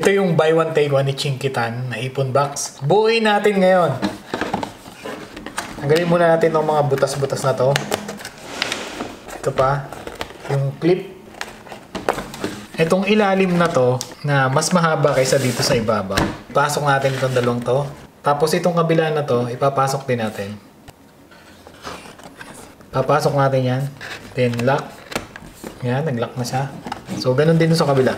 Ito yung buy one take one ni Chinkitan na ipon box. Buuin natin ngayon. Tanggalin muna natin ng mga butas-butas na to. Ito pa. Yung clip. Itong ilalim na to na mas mahaba kaysa dito sa ibabaw. Pasok natin itong dalawang to. Tapos itong kabila na to, ipapasok din natin. Papasok natin yan. Then lock. Yan, nag-lock na siya. So, ganun din sa kabila.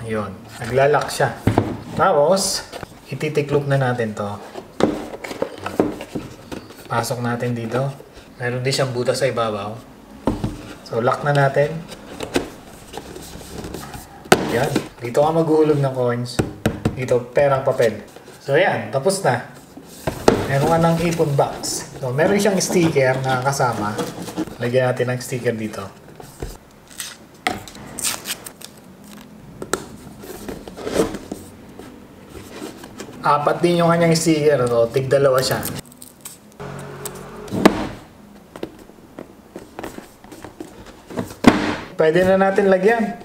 Ayun. Naglalak siya. Tapos, ititiklop na natin to. Pasok natin dito. Meron din siyang butas sa ibabaw. So, lock na natin. Yan. Dito ka maghuhulog ng coins. Dito, perang papel. So, yan. Tapos na. Meron ka ng ipon box. So, meron siyang sticker na kasama. Lagyan natin ng sticker dito. Apat din yung kanyang sticker. So, tig-dalawa siya. Pwede na natin lagyan.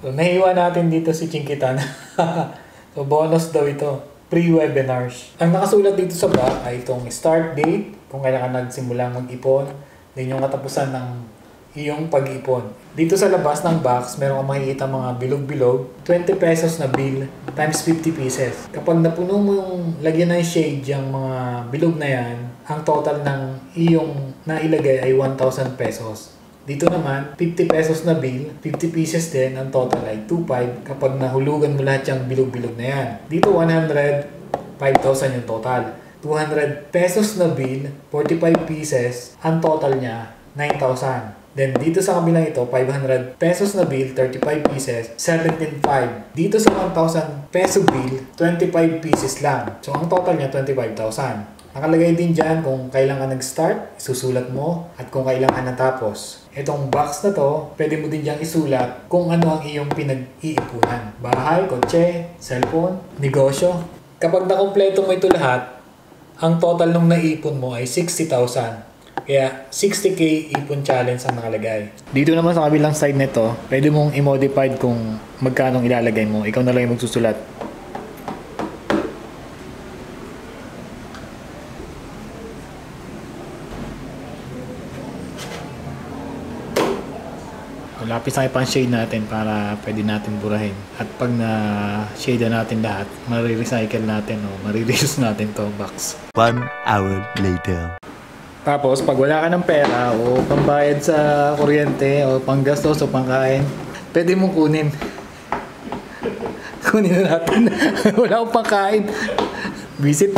So, nahiwa natin dito si Chinkitan. So, bonus daw ito. Pre-webinars. Ang nakasulat dito sa back ay itong start date, kung kailan ka nagsimulang mag-ipon, din yung katapusan ng iyong pag-ipon. Dito sa labas ng box, meron kang makikita mga bilog-bilog, 20 pesos na bill times 50 pieces. Kapag napuno mo yung lagyan ng shade yung mga bilog na yan, ang total ng iyong nailagay ay 1,000 pesos. Dito naman, 50 pesos na bill, 50 pieces din, ang total ay 2,500 kapag nahulugan mo lahat yung bilog-bilog na yan. Dito 100, 5,000 yung total. 200 pesos na bill, 45 pieces, ang total niya 9,000. Then, dito sa kabilang ito, 500 pesos na bill, 35 pieces, 17,500. Dito sa 1,000 peso bill, 25 pieces lang. So, ang total niya, 25,000. Nakalagay din dyan kung kailan ka nag-start, isusulat mo, at kung kailan ka natapos. Itong box na to, pwede mo din dyan isulat kung ano ang iyong pinag-iipunan. Bahay, kotse, cellphone, negosyo. Kapag nakompleto mo ito lahat, ang total nung naipon mo ay 60,000. Kaya 60k ipon challenge ang nakalagay. Dito naman sa kabilang side nito, pwede mong i-modify kung magkano ilalagay mo. Ikaw na lang yung magsusulat. Lapis na ipang shade natin para pwede natin burahin. At pag na-shade natin lahat, marirecycle natin o marireuse natin to box. 1 hour later. Tapos, pag wala ka ng pera o pambayad sa kuryente o panggastos o pangkain, pwede mong kunin. Kunin na natin. Wala akong pangkain. Visit.